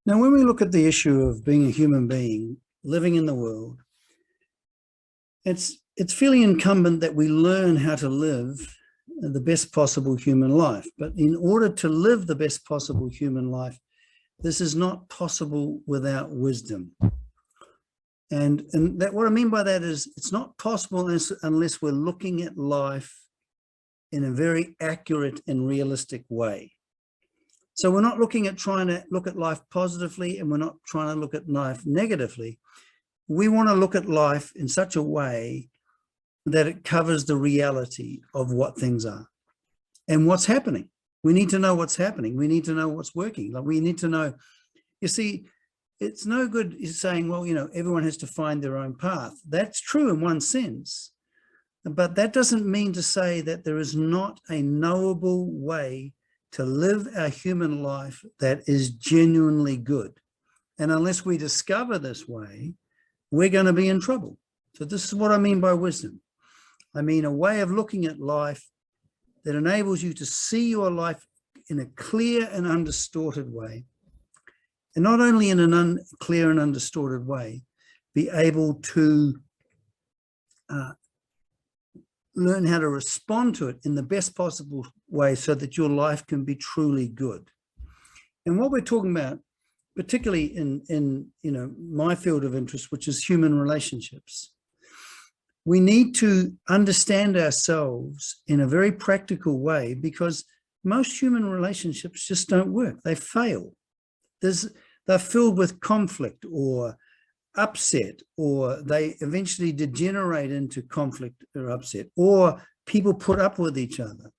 Now, when we look at the issue of being a human being, living in the world, it's fairly incumbent that we learn how to live the best possible human life. But in order to live the best possible human life, this is not possible without wisdom. And that, what I mean by that is it's not possible unless we're looking at life in a very accurate and realistic way. So we're not trying to look at life positively, and we're not trying to look at life negatively. We want to look at life in such a way that it covers the reality of what things are and what's happening. We need to know what's happening. We need to know what's working. Like, we need to know, you see, it's no good saying, well, you know, everyone has to find their own path. That's true in one sense, but that doesn't mean to say that there is not a knowable way to live our human life that is genuinely good. And unless we discover this way, we're going to be in trouble. So this is what I mean by wisdom. I mean a way of looking at life that enables you to see your life in a clear and undistorted way. And not only in an unclear and undistorted way, be able to learn how to respond to it in the best possible way so that your life can be truly good. And what we're talking about, particularly in my field of interest, which is human relationships, we need to understand ourselves in a very practical way, because most human relationships just don't work. They fail. They're filled with conflict or upset, or they eventually degenerate into conflict or upset, or people put up with each other.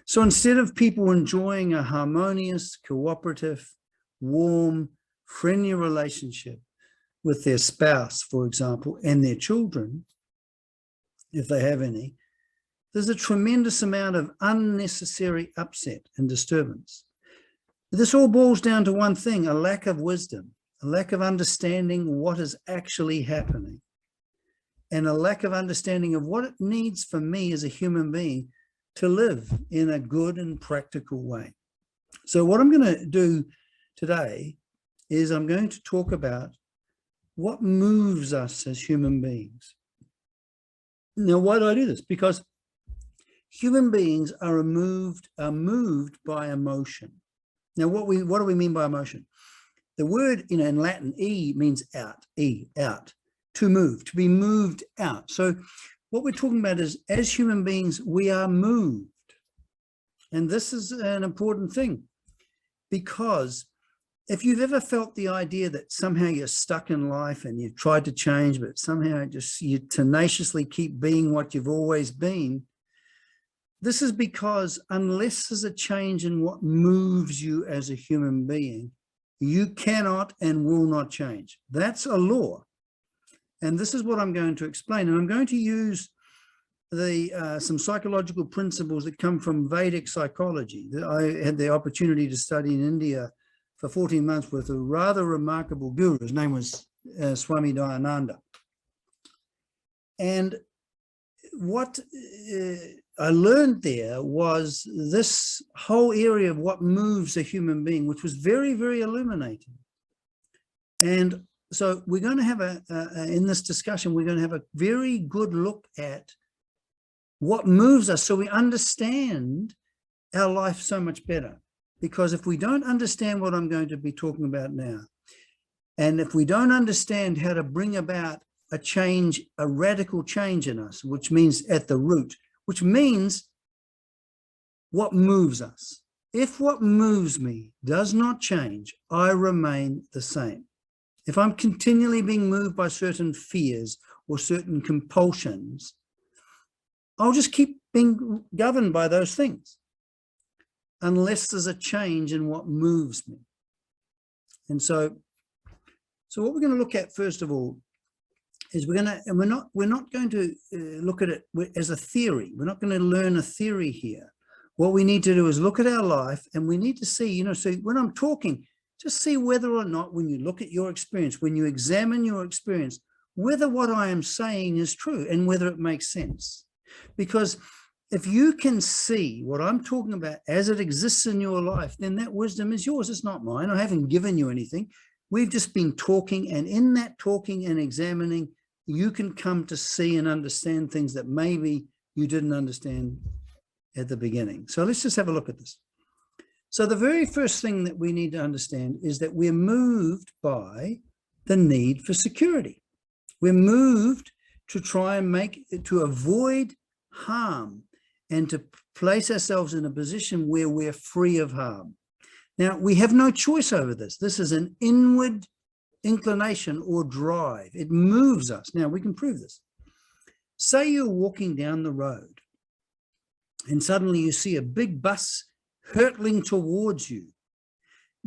So instead of people enjoying a harmonious, cooperative, warm, friendly relationship with their spouse, for example, and their children, if they have any, there's a tremendous amount of unnecessary upset and disturbance. This all boils down to one thing: a lack of wisdom, a lack of understanding what is actually happening, and a lack of understanding of what it needs for me as a human being to live in a good and practical way. So what I'm going to do today is I'm going to talk about what moves us as human beings. Now, why do I do this? Because human beings are moved by emotion. Now, what do we mean by emotion? The word, in Latin, e means out, out, to move, to be moved out. So what we're talking about is, as human beings, we are moved. And this is an important thing, because if you've ever felt the idea that somehow you're stuck in life and you've tried to change, but somehow you tenaciously keep being what you've always been, this is because unless there's a change in what moves you as a human being, you cannot and will not change. That's a law. And this is what I'm going to explain. And I'm going to use some psychological principles that come from Vedic psychology. I had the opportunity to study in India for 14 months with a rather remarkable guru. His name was Swami Dayananda. And what I learned there was this whole area of what moves a human being, which was very, very illuminating. And so we're going to have in this discussion, we're going to have a very good look at what moves us so we understand our life so much better. Because if we don't understand what I'm going to be talking about now, and if we don't understand how to bring about a change, a radical change in us, which means at the root, which means what moves us. If what moves me does not change, I remain the same. If I'm continually being moved by certain fears or certain compulsions, I'll just keep being governed by those things, unless there's a change in what moves me. And so what we're going to look at first of all is we're not going to look at it as a theory. We're not going to learn a theory here. What we need to do is look at our life, and we need to see, so when I'm talking, just see whether or not, when you look at your experience, when you examine your experience, whether what I am saying is true and whether it makes sense. Because if you can see what I'm talking about as it exists in your life, then that wisdom is yours. It's not mine. I haven't given you anything. We've just been talking, and in that talking and examining, you can come to see and understand things that maybe you didn't understand at the beginning. So let's just have a look at this. So the very first thing that we need to understand is that we're moved by the need for security. We're moved to try and to avoid harm and to place ourselves in a position where we're free of harm. Now, we have no choice over this. This is an inward inclination or drive. It moves us. Now, we can prove this. Say you're walking down the road and suddenly you see a big bus hurtling towards you.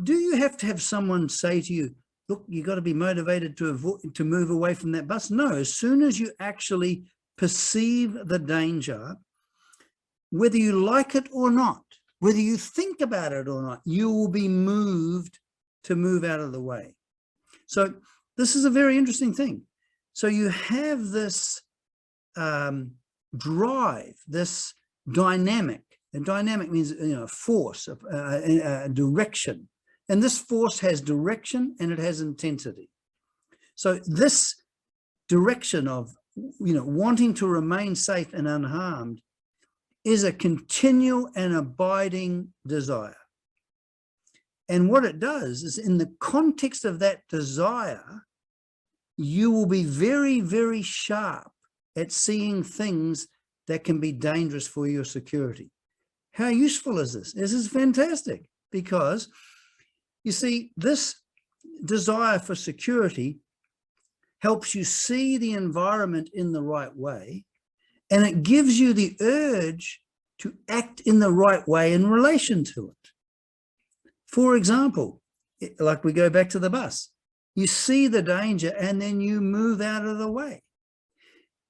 Do you have to have someone say to you, look, you've got to be motivated to move away from that bus? No, as soon as you actually perceive the danger, whether you like it or not, whether you think about it or not, you will be moved to move out of the way. So this is a very interesting thing. So you have this drive, this dynamic. And dynamic means, force, a direction. And this force has direction and it has intensity. So this direction of, wanting to remain safe and unharmed is a continual and abiding desire. And what it does is, in the context of that desire, you will be very, very sharp at seeing things that can be dangerous for your security. How useful is this? This is fantastic, because you see, this desire for security helps you see the environment in the right way, and it gives you the urge to act in the right way in relation to it. For example, like we go back to the bus, you see the danger and then you move out of the way.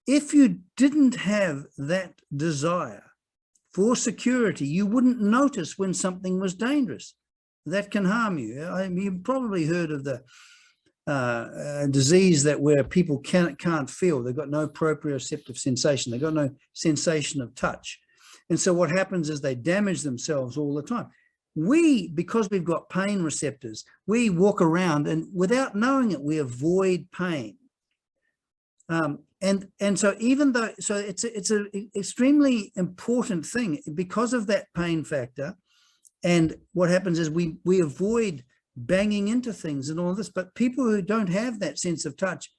If you didn't have that desire for security, you wouldn't notice when something was dangerous. That can harm you. You've probably heard of the disease where people can't feel. They've got no proprioceptive sensation. They've got no sensation of touch. And so what happens is they damage themselves all the time. Because we've got pain receptors, we walk around and without knowing it, we avoid pain. And so it's an extremely important thing because of that pain factor. And what happens is we avoid banging into things and all this, but people who don't have that sense of touch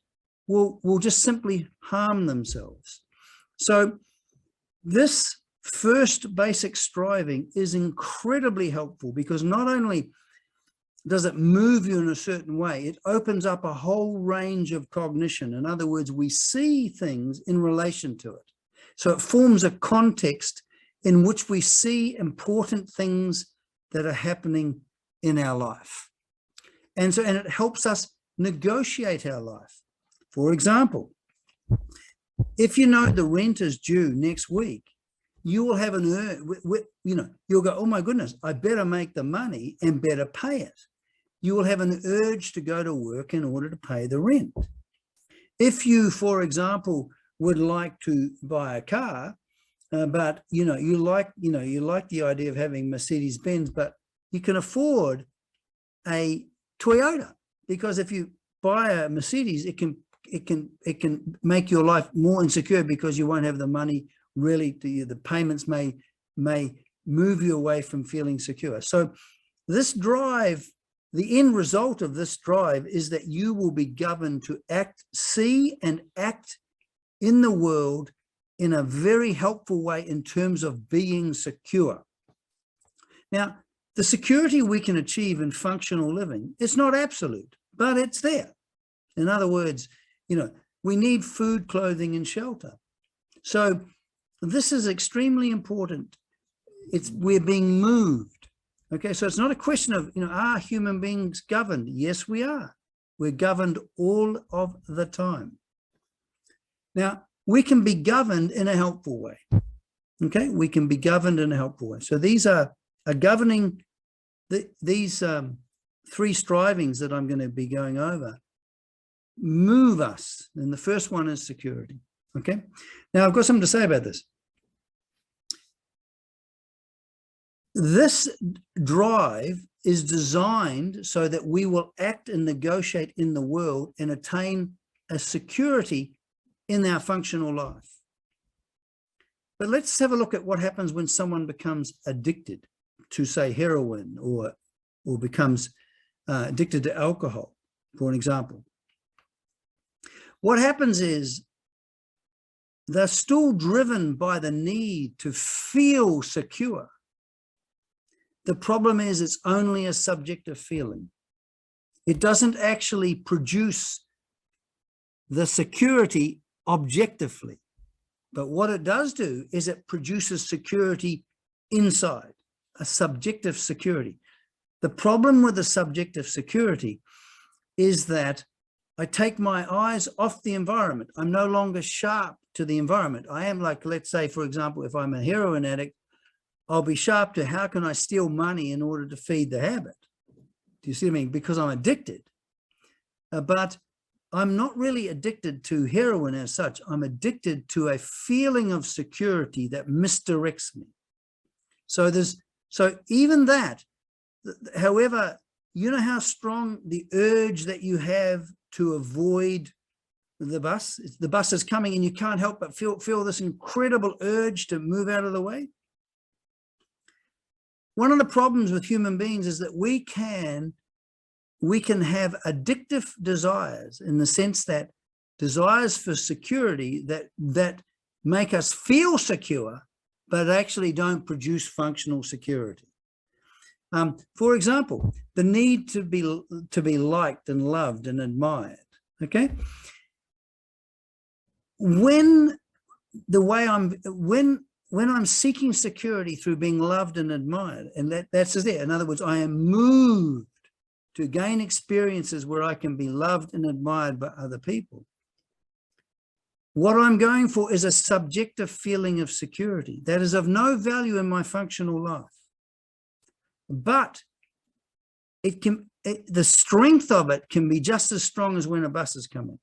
will just simply harm themselves. So this first basic striving is incredibly helpful, because not only does it move you in a certain way, it opens up a whole range of cognition. In other words, we see things in relation to it. So it forms a context in which we see important things that are happening in our life. And it helps us negotiate our life. For example, if you know the rent is due next week, you will have you'll go, oh my goodness, I better make the money and better pay it. You will have an urge to go to work in order to pay the rent. If you, for example, would like to buy a car, but you like the idea of having Mercedes-Benz, but you can afford a Toyota, because if you buy a Mercedes, it can make your life more insecure, because you won't have the money. Really, the payments may move you away from feeling secure. So this drive, the end result of this drive is that you will be governed to see and act in the world in a very helpful way in terms of being secure. Now, the security we can achieve in functional living, it's not absolute, but it's there. In other words, we need food, clothing, and shelter. So this is extremely important. We're being moved. Okay, so it's not a question of, are human beings governed? Yes, we are. We're governed all of the time. Now, we can be governed in a helpful way. Okay, we can be governed in a helpful way. So these are governing, these three strivings that I'm going to be going over move us. And the first one is security. Okay, now I've got something to say about this. This drive is designed so that we will act and negotiate in the world and attain a security in our functional life. But let's have a look at what happens when someone becomes addicted to, say, heroin, or becomes addicted to alcohol, for an example. What happens is they're still driven by the need to feel secure. The problem is it's only a subjective feeling. It doesn't actually produce the security objectively. But what it does do is it produces security inside, a subjective security. The problem with the subjective security is that I take my eyes off the environment. I'm no longer sharp to the environment. I am like, let's say, for example, if I'm a heroin addict, I'll be sharp to how can I steal money in order to feed the habit? Do you see what I mean? Because I'm addicted. But I'm not really addicted to heroin as such. I'm addicted to a feeling of security that misdirects me. So even that, however, you know how strong the urge that you have to avoid the bus? The bus is coming and you can't help but feel this incredible urge to move out of the way. One of the problems with human beings is that we can have addictive desires, in the sense that desires for security that make us feel secure, but actually don't produce functional security. For example, the need to be liked and loved and admired. Okay, when I'm seeking security through being loved and admired, and that's there. In other words, I am moved to gain experiences where I can be loved and admired by other people. What I'm going for is a subjective feeling of security that is of no value in my functional life. But the strength of it can be just as strong as when a bus is coming.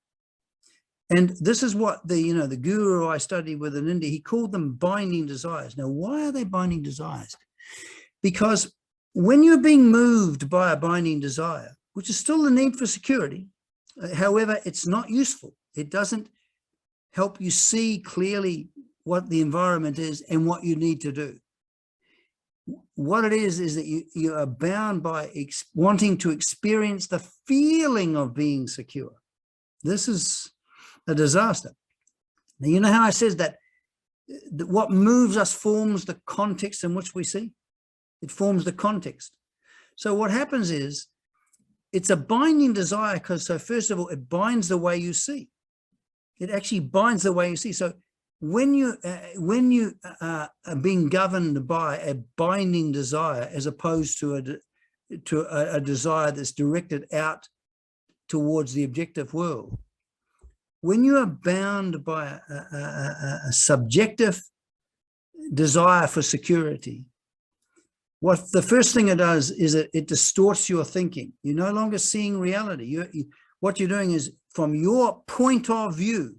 And this is what the guru I studied with in India, he called them binding desires. Now, why are they binding desires? Because when you're being moved by a binding desire, which is still the need for security, however, it's not useful. It doesn't help you see clearly what the environment is and what you need to do. What it is that you are bound by wanting to experience the feeling of being secure. This is a disaster. Now, you know how I says that what moves us forms the context in which we see? It forms the context. So what happens is it's a binding desire because, so first of all, it binds the way you see. It actually binds the way you see. So when you are being governed by a binding desire, as opposed to a desire that's directed out towards the objective world, when you are bound by a subjective desire for security, what the first thing it does is it distorts your thinking. You're no longer seeing reality. What you're doing is, from your point of view,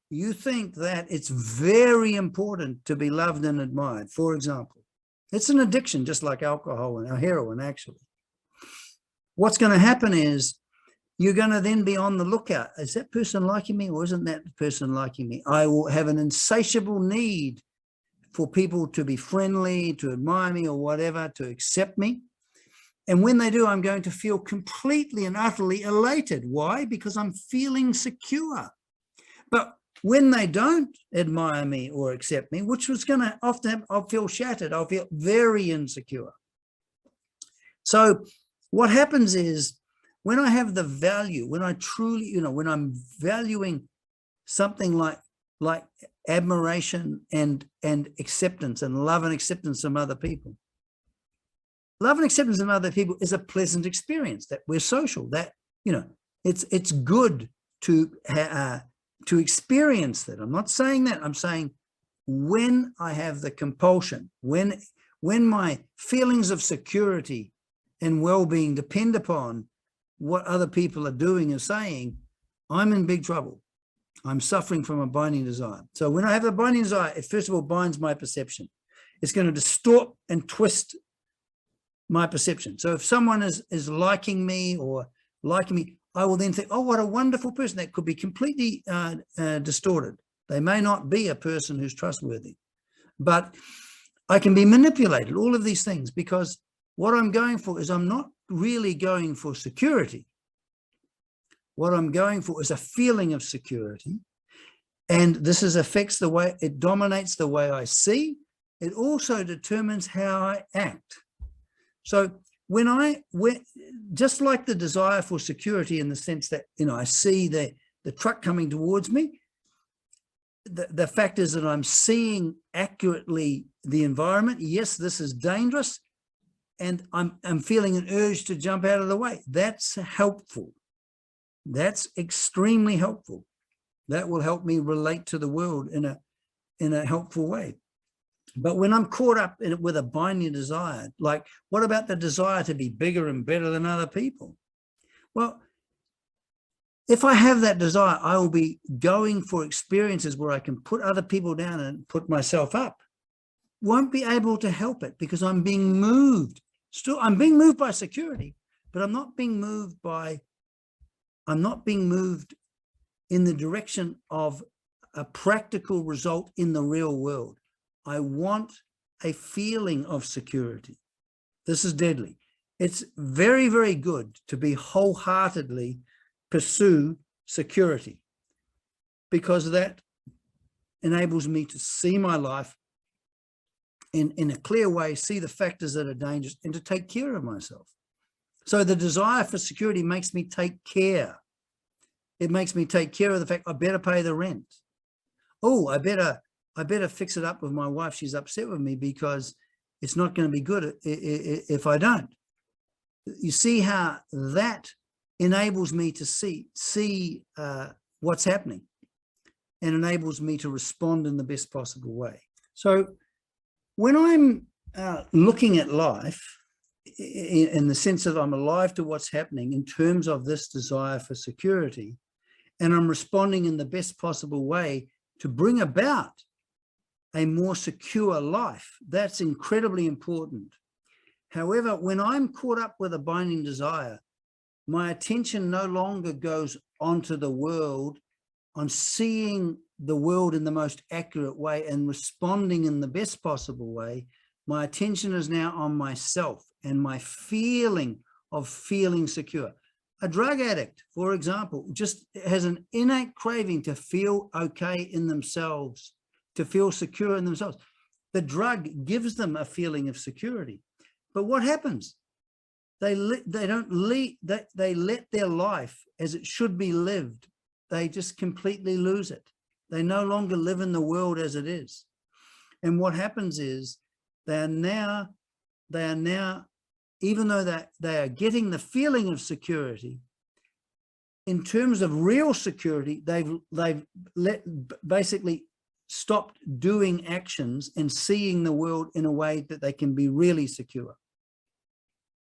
you think that it's very important to be loved and admired. For example, it's an addiction, just like alcohol and heroin, actually. What's going to happen is you're going to then be on the lookout. Is that person liking me, or isn't that person liking me? I will have an insatiable need for people to be friendly, to admire me, or whatever, to accept me. And when they do, I'm going to feel completely and utterly elated. Why? Because I'm feeling secure. But when they don't admire me or accept me, which was going to often, I'll feel shattered. I'll feel very insecure. So what happens is, when I have the value, when I truly, when I'm valuing something like admiration and acceptance and love and acceptance from other people. Love and acceptance from other people is a pleasant experience, that we're social, that, it's good to experience that. I'm not saying that. I'm saying when I have the compulsion, when my feelings of security and well-being depend upon what other people are doing and saying, I'm in big trouble. I'm suffering from a binding desire. So when I have a binding desire, it first of all binds my perception. It's going to distort and twist my perception. So if someone is liking me or liking me, I will then think, oh, what a wonderful person. That could be completely distorted. They may not be a person who's trustworthy, but I can be manipulated, all of these things, because what I'm going for is I'm not really going for security. What I'm going for is a feeling of security. And this affects the way, it dominates the way I see. It also determines how I act. So just like the desire for security in the sense that, I see the truck coming towards me, the fact is that I'm seeing accurately the environment. Yes, this is dangerous, and I'm feeling an urge to jump out of the way. That's helpful. That's extremely helpful. That will help me relate to the world in a helpful way. But when I'm caught up in it with a binding desire, like what about the desire to be bigger and better than other people? Well, if I have that desire, I will be going for experiences where I can put other people down and put myself up. Won't be able to help it because I'm being moved. Still, I'm being moved by security, but I'm not being moved in the direction of a practical result in the real world. I want a feeling of security. This is deadly. It's very, very good to be wholeheartedly pursue security, because that enables me to see my life in a clear way, see the factors that are dangerous, and to take care of myself. So the desire for security makes me take care. It makes me take care of the fact I better pay the rent. Oh, I better fix it up with my wife. She's upset with me because it's not going to be good if I don't. You see how that enables me to see what's happening and enables me to respond in the best possible way. So when I'm looking at life in the sense that I'm alive to what's happening in terms of this desire for security, and I'm responding in the best possible way to bring about a more secure life, that's incredibly important. However, when I'm caught up with a binding desire, my attention no longer goes onto the world, on seeing the world in the most accurate way and responding in the best possible way. My attention is now on myself and my feeling of feeling secure. A drug addict, for example, just has an innate craving to feel okay in themselves, to feel secure in themselves. The drug gives them a feeling of security. But what happens? They let their life as it should be lived. They just completely lose it. They no longer live in the world as it is. And what happens is they are now, even though they are getting the feeling of security, in terms of real security, they've basically stopped doing actions and seeing the world in a way that they can be really secure.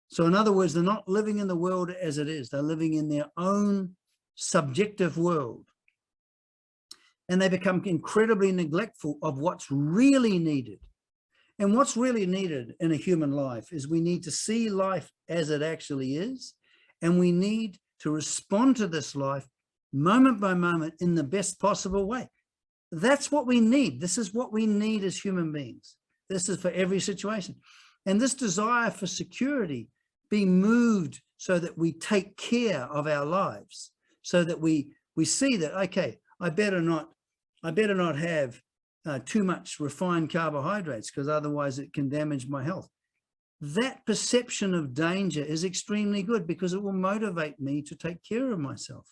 So in other words, they're not living in the world as it is. They're living in their own subjective world. And they become incredibly neglectful of what's really needed. And what's really needed in a human life is we need to see life as it actually is, and we need to respond to this life moment by moment in the best possible way. That's what we need. This is what we need as human beings. This is for every situation. And this desire for security being moved so that we take care of our lives, so that we see that, okay, I better not have too much refined carbohydrates because otherwise it can damage my health. That perception of danger is extremely good because it will motivate me to take care of myself.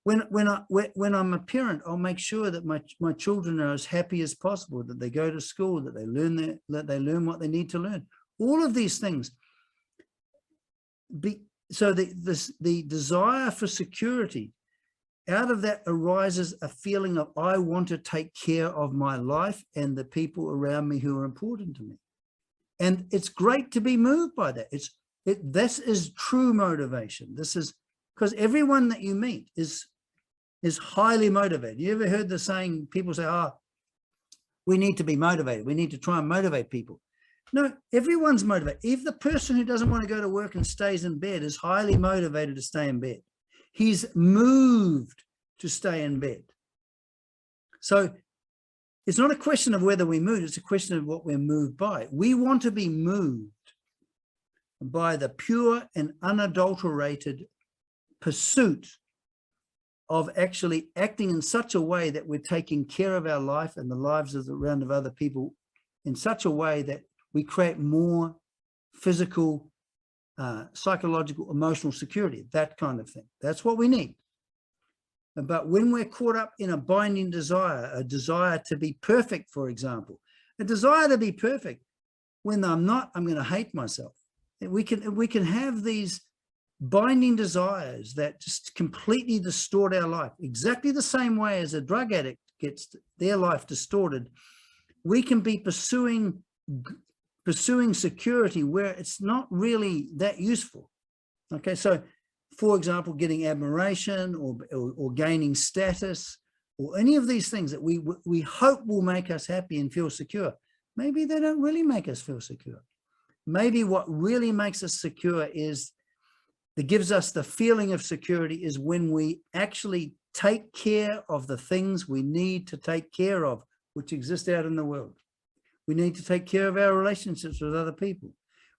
When I'm a parent, I'll make sure that my children are as happy as possible, that they go to school, that they learn what they need to learn. All of these things. So the desire for security, out of that arises a feeling of I want to take care of my life and the people around me who are important to me. And it's great to be moved by that. This is true motivation. This is because everyone that you meet is highly motivated. You ever heard the saying, people say, oh, we need to be motivated. We need to try and motivate people. No, everyone's motivated. Even the person who doesn't want to go to work and stays in bed is highly motivated to stay in bed. He's moved to stay in bed. So it's not a question of whether we move, it's a question of what we're moved by. We want to be moved by the pure and unadulterated pursuit of actually acting in such a way that we're taking care of our life and the lives of the round of other people in such a way that we create more physical, psychological, emotional security, that kind of thing. That's what we need. But when we're caught up in a binding desire, a desire to be perfect, for example, a desire to be perfect, when I'm not, I'm going to hate myself. We can have these binding desires that just completely distort our life, exactly the same way as a drug addict gets their life distorted. We can be pursuing security where it's not really that useful. Okay, so for example, getting admiration or gaining status or any of these things that we hope will make us happy and feel secure, maybe they don't really make us feel secure. Maybe what really makes us secure is, that gives us the feeling of security, is when we actually take care of the things we need to take care of, which exist out in the world. We need to take care of our relationships with other people.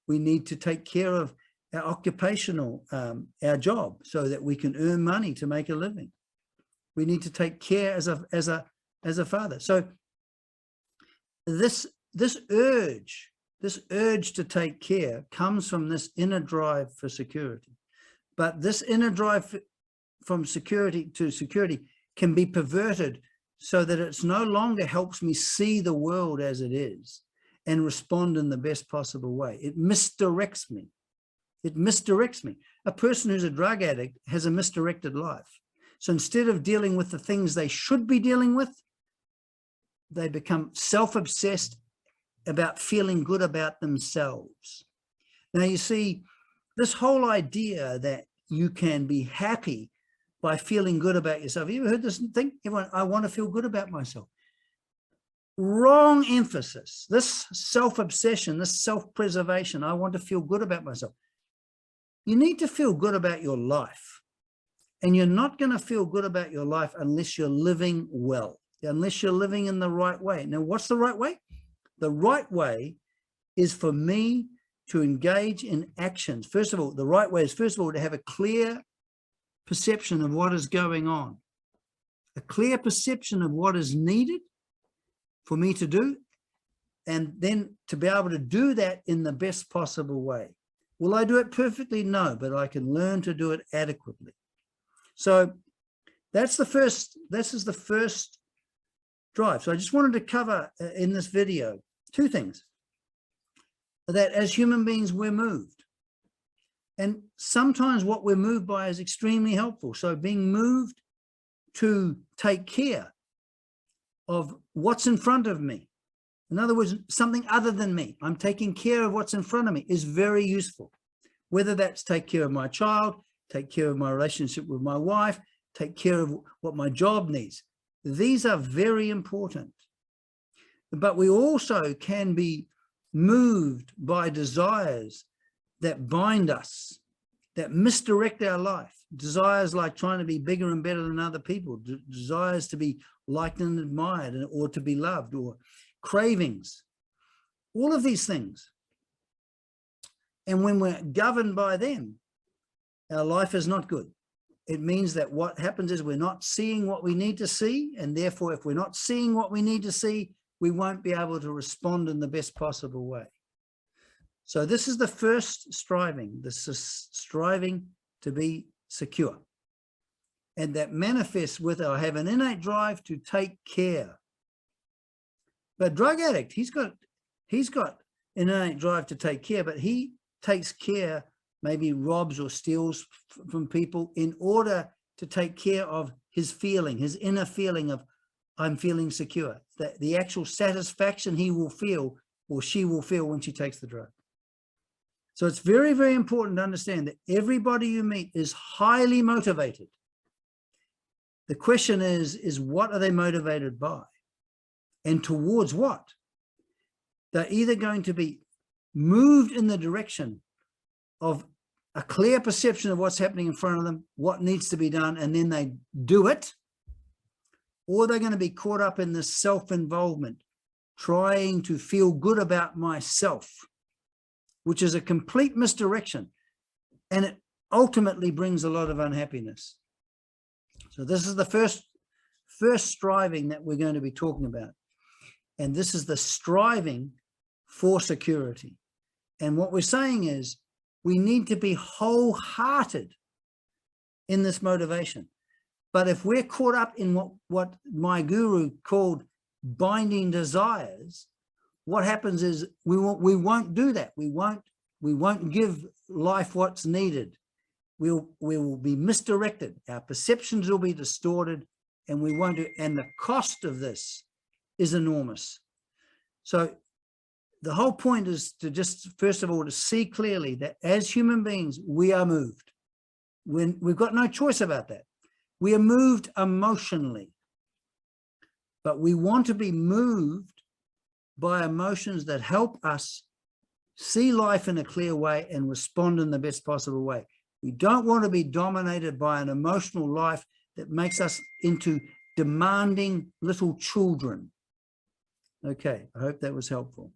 We need to take care of our occupational, our job, so that we can earn money to make a living. We need to take care as a father. So this urge to take care comes from this inner drive for security. But this inner drive from security to security can be perverted so that it's no longer helps me see the world as it is and respond in the best possible way. It misdirects me. It misdirects me. A person who's a drug addict has a misdirected life. So instead of dealing with the things they should be dealing with, they become self-obsessed about feeling good about themselves. Now, you see, this whole idea that you can be happy by feeling good about yourself. Have you ever heard this thing? Everyone, I want to feel good about myself. Wrong emphasis. This self-obsession, this self-preservation, I want to feel good about myself. You need to feel good about your life. And you're not going to feel good about your life unless you're living well, unless you're living in the right way. Now, what's the right way? The right way is for me to engage in actions. First of all, the right way is, first of all, to have a clear perception of what is going on, a clear perception of what is needed for me to do, and then to be able to do that in the best possible way. Will I do it perfectly? No, but I can learn to do it adequately. So that's the first, this is the first drive. So I just wanted to cover in this video two things. That as human beings, we're moved. And sometimes what we're moved by is extremely helpful. So being moved to take care of what's in front of me. In other words, something other than me. I'm taking care of what's in front of me is very useful. Whether that's take care of my child, take care of my relationship with my wife, take care of what my job needs. These are very important. But we also can be moved by desires that bind us, that misdirect our life. Desires like trying to be bigger and better than other people, desires to be liked and admired, or to be loved, or cravings, all of these things. And when we're governed by them, our life is not good. It means that what happens is we're not seeing what we need to see, and therefore if we're not seeing what we need to see, we won't be able to respond in the best possible way. So this is the first striving. This is striving to be secure. And that manifests with, I have an innate drive to take care. But drug addict, he's got an innate drive to take care, but he takes care, maybe robs or steals from people in order to take care of his feeling, his inner feeling of, I'm feeling secure. That the actual satisfaction he will feel, or she will feel, when she takes the drug. So it's very, very important to understand that everybody you meet is highly motivated. The question is what are they motivated by? And towards what? They're either going to be moved in the direction of a clear perception of what's happening in front of them, what needs to be done, and then they do it, or they're going to be caught up in this self-involvement, trying to feel good about myself, which is a complete misdirection, and it ultimately brings a lot of unhappiness. So this is the first striving that we're going to be talking about, and this is the striving for security. And what we're saying is we need to be wholehearted in this motivation. But if we're caught up in what my guru called binding desires, what happens is we won't do that. We won't give life what's needed. We will be misdirected. Our perceptions will be distorted, and we won't do. And the cost of this is enormous. So the whole point is to just, first of all, to see clearly that as human beings, we are moved. We've got no choice about that. We are moved emotionally, but we want to be moved by emotions that help us see life in a clear way and respond in the best possible way. We don't want to be dominated by an emotional life that makes us into demanding little children. Okay, I hope that was helpful.